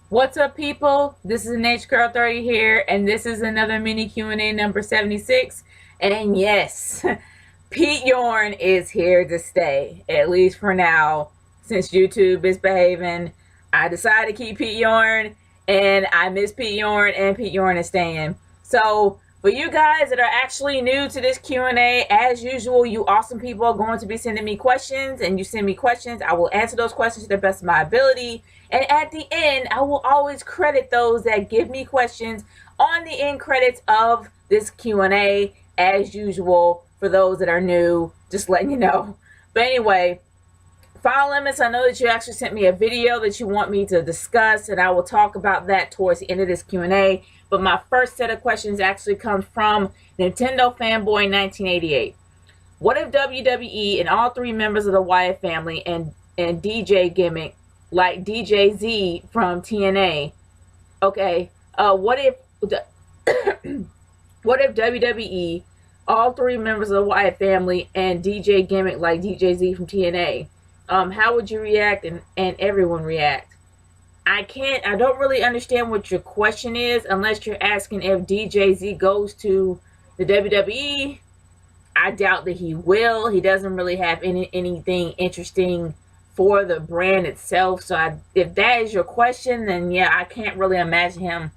What's up, people? This is Nature Girl 30 here, and this is another mini Q&A number 76. And yes, Pete Yorn is here to stay, at least for now. Since YouTube is behaving, I decided to keep Pete Yorn, and I miss Pete Yorn, and Pete Yorn is staying. So, for you guys that are actually new to this Q&A, as usual, you awesome people are going to be sending me questions, and you send me questions. I will answer those questions to the best of my ability. And at the end, I will always credit those that give me questions on the end credits of this Q&A, as usual, for those that are new, just letting you know. But anyway, file limits, I know that you actually sent me a video that you want me to discuss, and I will talk about that towards the end of this Q&A. But my first set of questions actually comes from Nintendo Fanboy 1988. What if WWE and all three members of the Wyatt family and DJ Gimmick, like DJ Z from TNA, okay, what if what if WWE, all three members of the Wyatt family and DJ Gimmick like DJ Z from TNA, how would you react and everyone react? I don't really understand what your question is unless you're asking if DJ Z goes to the WWE. I doubt that he will. He doesn't really have anything interesting for the brand itself. So if that is your question, then yeah, I can't really imagine him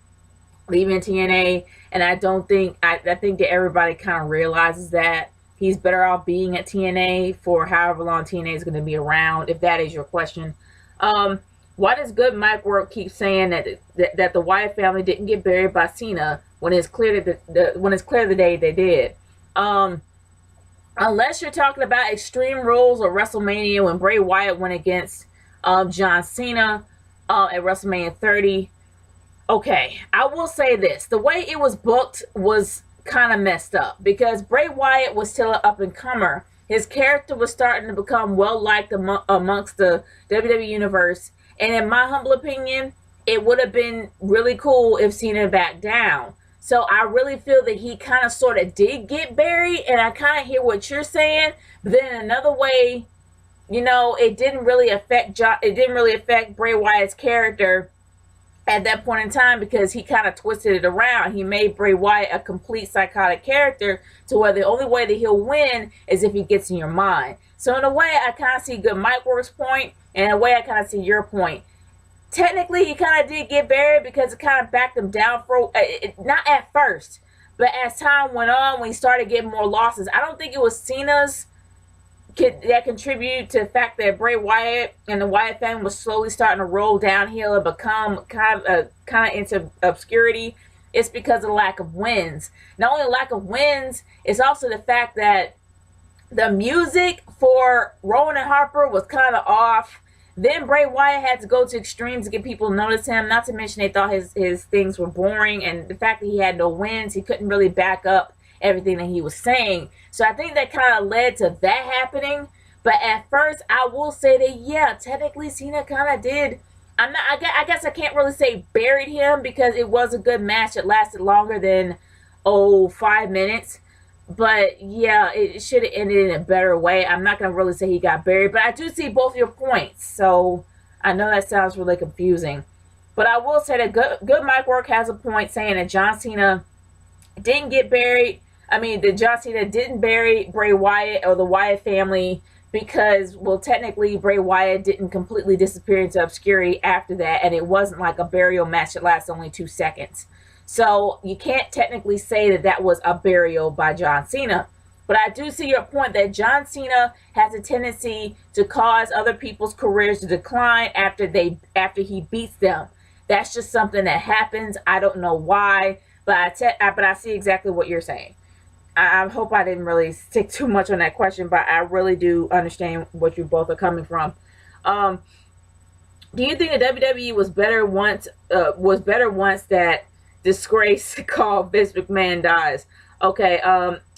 leaving TNA. And I think that everybody kind of realizes that he's better off being at TNA for however long TNA is going to be around, if that is your question. Why does good mic work keep saying that the Wyatt family didn't get buried by Cena when it's clear the day they did? Unless you're talking about Extreme Rules or WrestleMania when Bray Wyatt went against John Cena at WrestleMania 30. Okay, I will say this. The way it was booked was kind of messed up because Bray Wyatt was still an up-and-comer. His character was starting to become well-liked amongst the WWE Universe. And in my humble opinion, it would have been really cool if Cena backed down. So I really feel that he kind of sort of did get buried, and I kind of hear what you're saying. But then in another way, you know, it didn't really affect Bray Wyatt's character at that point in time because he kind of twisted it around. He made Bray Wyatt a complete psychotic character to where the only way that he'll win is if he gets in your mind. So in a way, I kind of see good Mike Works' point, and in a way, I kind of see your point. Technically, he kind of did get buried because it kind of backed him down for, not at first, but as time went on, when he started getting more losses. I don't think it was Cena's that contributed to the fact that Bray Wyatt and the Wyatt family was slowly starting to roll downhill and become kind of into obscurity. It's because of the lack of wins. Not only the lack of wins, it's also the fact that the music for Rowan and Harper was kind of off. Then Bray Wyatt had to go to extremes to get people to notice him. Not to mention they thought his things were boring. And the fact that he had no wins, he couldn't really back up everything that he was saying. So I think that kind of led to that happening. But at first, I will say that, yeah, technically Cena kind of did. I guess I can't really say buried him because it was a good match. It lasted longer than, 5 minutes. But yeah, it should have ended in a better way. I'm not going to really say he got buried, but I do see both your points. So I know that sounds really confusing. But I will say that good Mike Work has a point saying that John Cena didn't get buried. I mean, that John Cena didn't bury Bray Wyatt or the Wyatt family because, well, technically Bray Wyatt didn't completely disappear into obscurity after that, and it wasn't like a burial match that lasted only 2 seconds. So you can't technically say that was a burial by John Cena. But I do see your point that John Cena has a tendency to cause other people's careers to decline after he beats them. That's just something that happens. I don't know why, but I see exactly what you're saying. I hope I didn't really stick too much on that question, but I really do understand what you both are coming from. Do you think the WWE was better once that disgrace called Vince McMahon dies? Okay,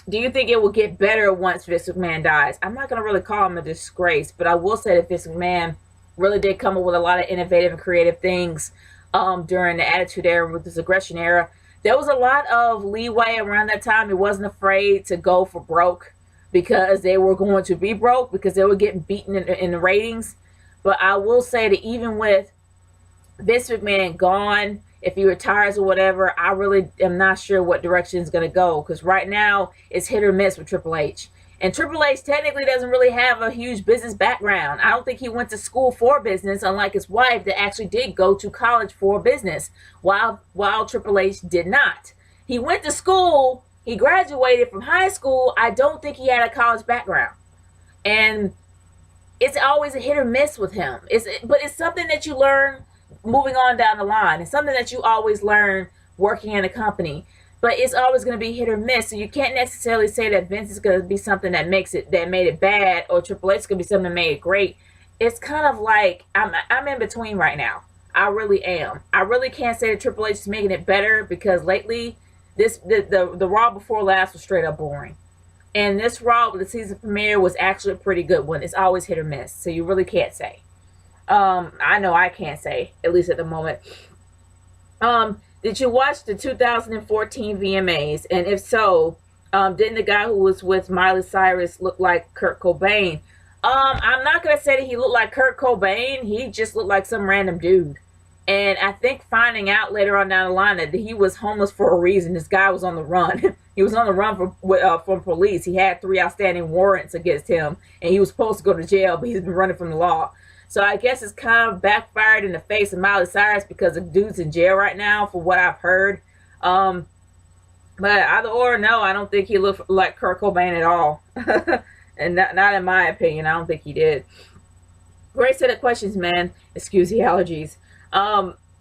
do you think it will get better once Vince McMahon dies? I'm not going to really call him a disgrace, but I will say that Vince McMahon really did come up with a lot of innovative and creative things during the Attitude Era with this aggression era. There was a lot of leeway around that time. He wasn't afraid to go for broke because they were going to be broke because they were getting beaten in the ratings. But I will say that even with Vince McMahon gone, if he retires or whatever, I really am not sure what direction it's going to go, because right now it's hit or miss with Triple H. And Triple H technically doesn't really have a huge business background. I don't think he went to school for business, unlike his wife that actually did go to college for business, while Triple H did not. He went to school, he graduated from high school. I don't think he had a college background. And it's always a hit or miss with him. But it's something that you learn moving on down the line. It's something that you always learn working in a company. But it's always going to be hit or miss. So you can't necessarily say that Vince is going to be something that made it bad, or Triple H is going to be something that made it great. It's kind of like I'm in between right now. I really am. I really can't say that Triple H is making it better, because lately the Raw before last was straight up boring. And this Raw, the season premiere, was actually a pretty good one. It's always hit or miss, so you really can't say. I know I can't say, at least at the moment. Did you watch the 2014 VMAs? And if so, didn't the guy who was with Miley Cyrus look like Kurt Cobain? I'm not going to say that he looked like Kurt Cobain. He just looked like some random dude. And I think finding out later on down the line that he was homeless for a reason. This guy was on the run. He was on the run from police. He had 3 outstanding warrants against him, and he was supposed to go to jail, but he's been running from the law. So I guess it's kind of backfired in the face of Miley Cyrus, because the dude's in jail right now, for what I've heard. But either or, no, I don't think he looked like Kurt Cobain at all. And not in my opinion. I don't think he did. Great set of questions, man. Excuse the allergies.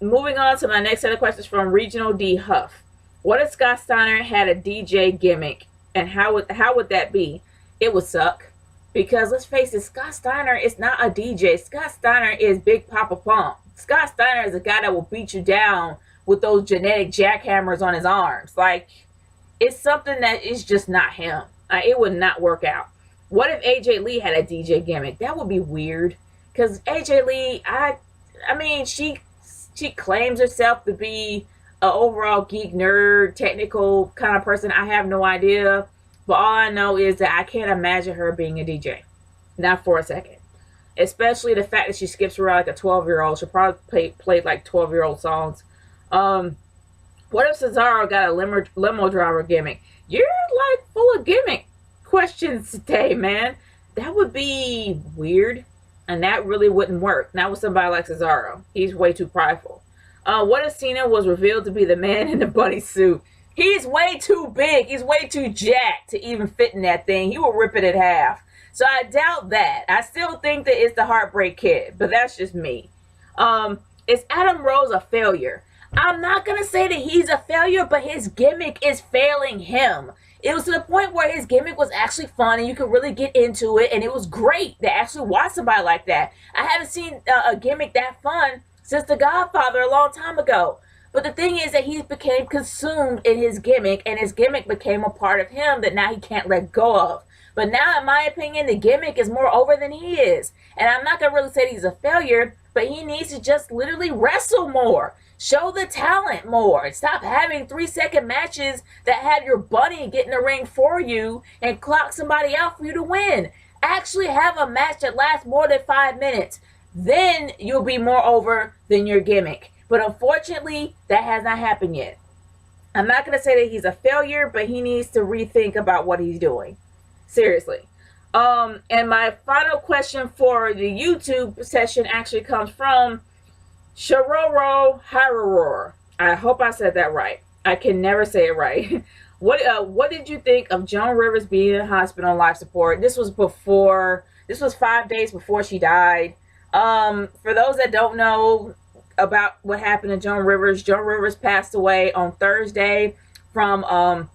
Moving on to my next set of questions from Regional D Huff. What if Scott Steiner had a DJ gimmick, and how would that be? It would suck. Because let's face it, Scott Steiner is not a DJ. Scott Steiner is Big Papa Pump. Scott Steiner is a guy that will beat you down with those genetic jackhammers on his arms. Like, it's something that is just not him. It would not work out. What if AJ Lee had a DJ gimmick? That would be weird. Because AJ Lee, I mean, she claims herself to be an overall geek, nerd, technical kind of person. I have no idea. But all I know is that I can't imagine her being a DJ. Not for a second. Especially the fact that she skips around like a 12-year-old. She'll probably play like 12-year-old songs. What if Cesaro got a limo driver gimmick? You're like full of gimmick questions today, man. That would be weird. And that really wouldn't work. Not with somebody like Cesaro. He's way too prideful. What if Cena was revealed to be the man in the bunny suit? He's way too big. He's way too jacked to even fit in that thing. He will rip it in half. So I doubt that. I still think that it's the Heartbreak Kid, but that's just me. Is Adam Rose a failure? I'm not going to say that he's a failure, but his gimmick is failing him. It was to the point where his gimmick was actually fun and you could really get into it, and it was great to actually watch somebody like that. I haven't seen a gimmick that fun since The Godfather a long time ago. But the thing is that he became consumed in his gimmick, and his gimmick became a part of him that now he can't let go of. But now, in my opinion, the gimmick is more over than he is. And I'm not going to really say he's a failure, but he needs to just literally wrestle more. Show the talent more. Stop having 3-second matches that have your bunny get in the ring for you and clock somebody out for you to win. Actually have a match that lasts more than 5 minutes. Then you'll be more over than your gimmick. But unfortunately, that has not happened yet. I'm not going to say that he's a failure, but he needs to rethink about what he's doing. Seriously. And my final question for the YouTube session actually comes from Shororo Haroror. I hope I said that right. I can never say it right. What did you think of Joan Rivers being in hospital on life support? This was 5 days before she died. For those that don't know about what happened to Joan Rivers passed away on Thursday from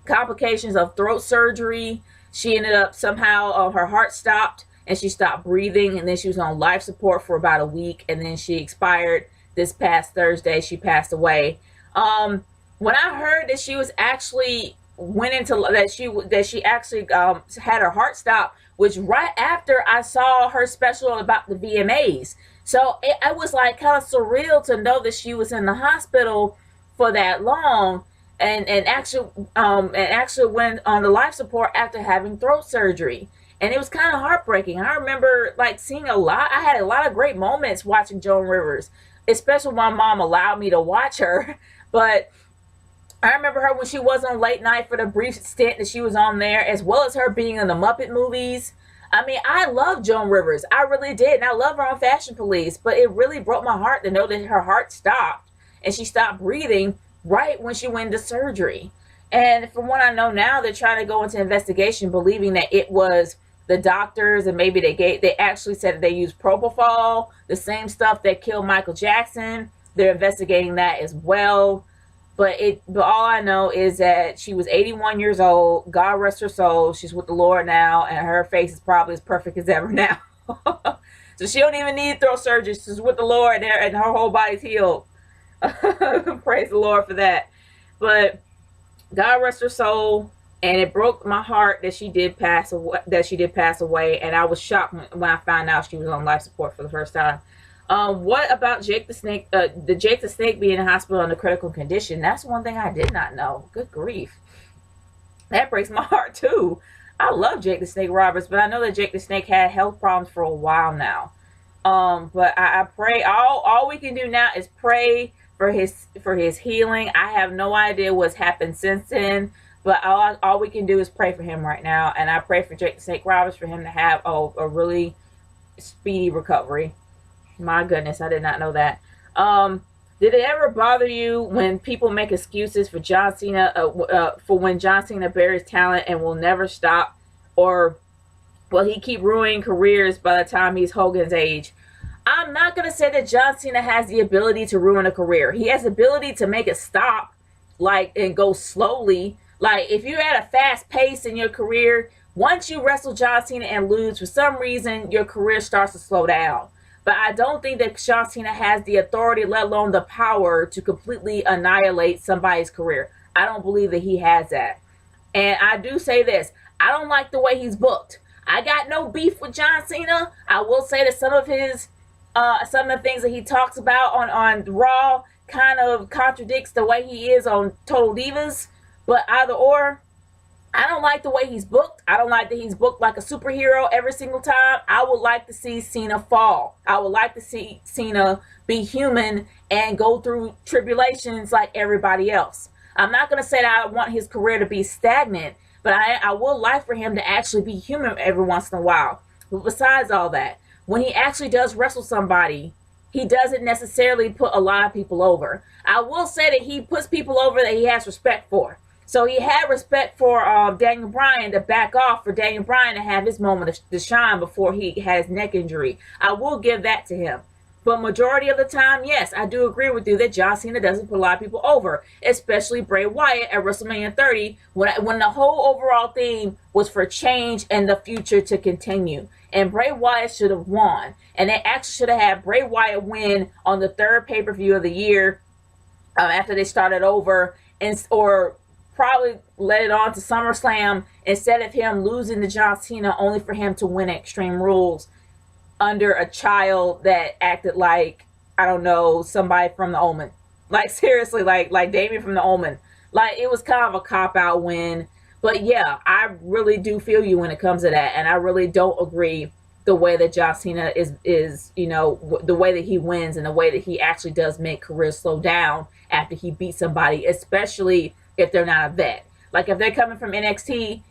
complications of throat surgery. She ended up somehow, her heart stopped and she stopped breathing, and then she was on life support for about a week, and then she expired this past Thursday. She passed away. When I heard that she was actually she actually had her heart stop, which right after I saw her special about the VMAs. So it was like kind of surreal to know that she was in the hospital for that long, and actually went on the life support after having throat surgery. And it was kind of heartbreaking. I remember like seeing I had a lot of great moments watching Joan Rivers. especially when my mom allowed me to watch her. But I remember her when she was on late night for the brief stint that she was on there, as well as her being in the Muppet movies. I mean, I love Joan Rivers. I really did. And I love her on Fashion Police. But it really broke my heart to know that her heart stopped. And she stopped breathing right when she went into surgery. And from what I know now, they're trying to go into investigation, believing that it was the doctors, and maybe they actually said that they used propofol, the same stuff that killed Michael Jackson. They're investigating that as well. But all I know is that she was 81 years old. God rest her soul. She's with the Lord now, and her face is probably as perfect as ever now. So she don't even need throat surgery. She's with the Lord there, and her whole body's healed. Praise the Lord for that. But God rest her soul, and it broke my heart that she did pass away. And I was shocked when I found out she was on life support for the first time. What about Jake the Snake? The Jake the Snake being in the hospital in a critical condition. That's one thing I did not know. Good grief. That breaks my heart too. I love Jake the Snake Roberts, but I know that Jake the Snake had health problems for a while now. But I pray, all we can do now is pray for his healing. I have no idea what's happened since then, but all we can do is pray for him right now. And I pray for Jake the Snake Roberts, for him to have a really speedy recovery. My goodness, I did not know that. Did it ever bother you when people make excuses for John Cena, for when John Cena buries talent and will never stop, or will he keep ruining careers by the time he's Hogan's age? I'm not going to say that John Cena has the ability to ruin a career. He has the ability to make it stop, and go slowly. Like, if you're at a fast pace in your career, once you wrestle John Cena and lose, for some reason, your career starts to slow down. But I don't think that John Cena has the authority, let alone the power, to completely annihilate somebody's career. I don't believe that he has that. And I do say this. I don't like the way he's booked. I got no beef with John Cena. I will say that some of the things that he talks about on Raw kind of contradicts the way he is on Total Divas. But either or, I don't like the way he's booked. I don't like that he's booked like a superhero every single time. I would like to see Cena fall. I would like to see Cena be human and go through tribulations like everybody else. I'm not going to say that I want his career to be stagnant, but I would like for him to actually be human every once in a while. But besides all that, when he actually does wrestle somebody, he doesn't necessarily put a lot of people over. I will say that he puts people over that he has respect for. So he had respect for Daniel Bryan to back off, for Daniel Bryan to have his moment to shine before he had his neck injury. I will give that to him. But majority of the time, yes, I do agree with you that John Cena doesn't put a lot of people over, especially Bray Wyatt at WrestleMania 30, when the whole overall theme was for change and the future to continue. And Bray Wyatt should have won. And they actually should have had Bray Wyatt win on the third pay-per-view of the year after they started over, or probably led it on to SummerSlam instead of him losing to John Cena only for him to win Extreme Rules under a child that acted like, I don't know, somebody from The Omen. Like, seriously, like Damien from The Omen. Like, it was kind of a cop-out win. But yeah, I really do feel you when it comes to that. And I really don't agree the way that John Cena is, you know, the way that he wins and the way that he actually does make careers slow down after he beats somebody, especially if they're not a vet. Like, if they're coming from NXT,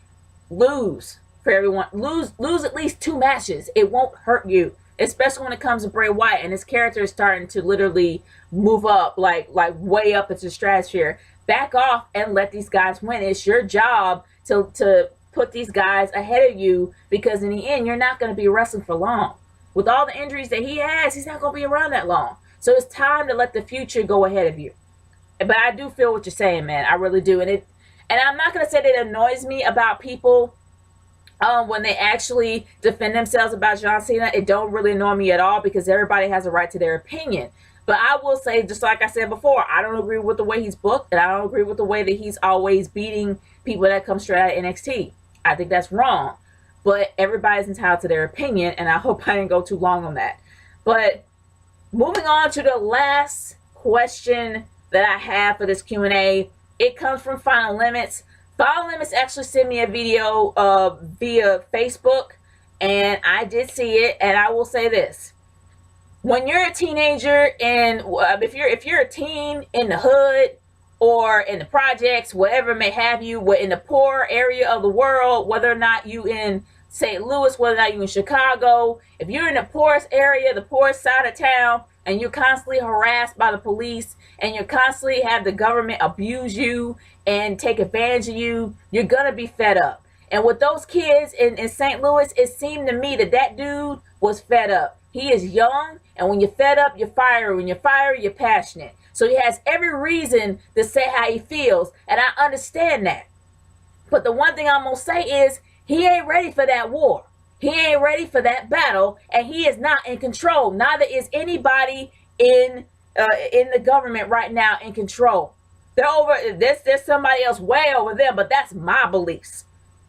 lose for everyone. Lose at least 2 matches. It won't hurt you, especially when it comes to Bray Wyatt, and his character is starting to literally move up, like way up into the stratosphere. Back off and let these guys win. It's your job to put these guys ahead of you, because in the end, you're not going to be wrestling for long. With all the injuries that he has, he's not going to be around that long. So it's time to let the future go ahead of you. But I do feel what you're saying, man. I really do. And I'm not going to say that it annoys me about people when they actually defend themselves about John Cena. It don't really annoy me at all, because everybody has a right to their opinion. But I will say, just like I said before, I don't agree with the way he's booked, and I don't agree with the way that he's always beating people that come straight out of NXT. I think that's wrong. But everybody's entitled to their opinion, and I hope I didn't go too long on that. But moving on to the last question that I have for this Q&A, it comes from Final Limits. Final Limits actually sent me a video via Facebook, and I did see it, and I will say this. when you're a teenager, and if you're a teen in the hood or in the projects, whatever may have you, in the poor area of the world, whether or not you in St. Louis, whether or not you in Chicago, if you're in the poorest area, the poorest side of town, and you're constantly harassed by the police, and you constantly have the government abuse you and take advantage of you, you're gonna be fed up. And with those kids in St. Louis, it seemed to me that that dude was fed up. He is young, and when you're fed up, you're fiery. When you're fiery, you're passionate. So he has every reason to say how he feels, and I understand that. But the one thing I'm going to say is he ain't ready for that war. He ain't ready for that battle, and he is not in control. Neither is anybody in the government right now in control. They're over. There's somebody else way over there, but that's my beliefs.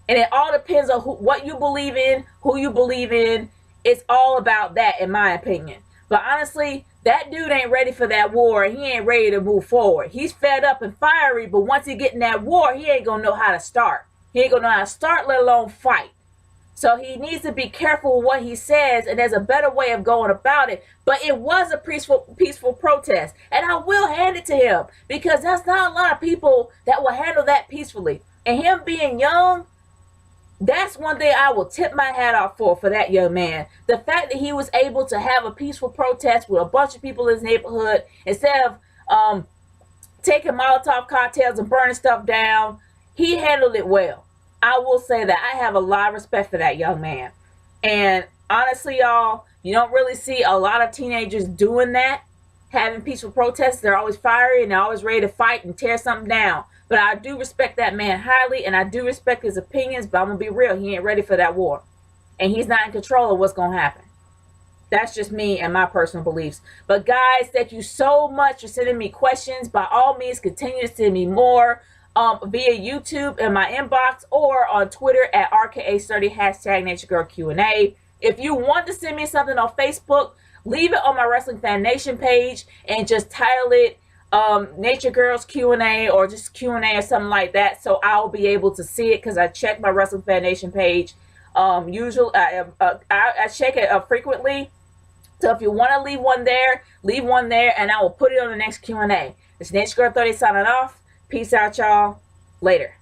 And it all depends on what you believe in, who you believe in. It's all about that, in my opinion. But honestly, that dude ain't ready for that war. He ain't ready to move forward. He's fed up and fiery, but once he get in that war, he ain't going to know how to start. He ain't going to know how to start, let alone fight. So he needs to be careful with what he says, and there's a better way of going about it. But it was a peaceful protest, and I will hand it to him, because there's not a lot of people that will handle that peacefully. And him being young, that's one thing I will tip my hat off for that young man. The fact that he was able to have a peaceful protest with a bunch of people in his neighborhood, instead of taking Molotov cocktails and burning stuff down, he handled it well. I will say that I have a lot of respect for that young man. And honestly, y'all, you don't really see a lot of teenagers doing that, having peaceful protests. They're always fiery and they're always ready to fight and tear something down. But I do respect that man highly, and I do respect his opinions, but I'm going to be real. He ain't ready for that war. And he's not in control of what's going to happen. That's just me and my personal beliefs. But guys, thank you so much for sending me questions. By all means, continue to send me more via YouTube in my inbox or on Twitter at RKA30 #NatureGirlQ&A. If you want to send me something on Facebook, leave it on my Wrestling Fan Nation page and just title it Nature Girls Q&A or just Q&A or something like that, so I'll be able to see it, because I check my Wrestling Fan Nation page. Usually I check it frequently. So if you want to leave one there, and I will put it on the next Q&A. It's Nature Girl 30 signing off. Peace out, y'all. Later.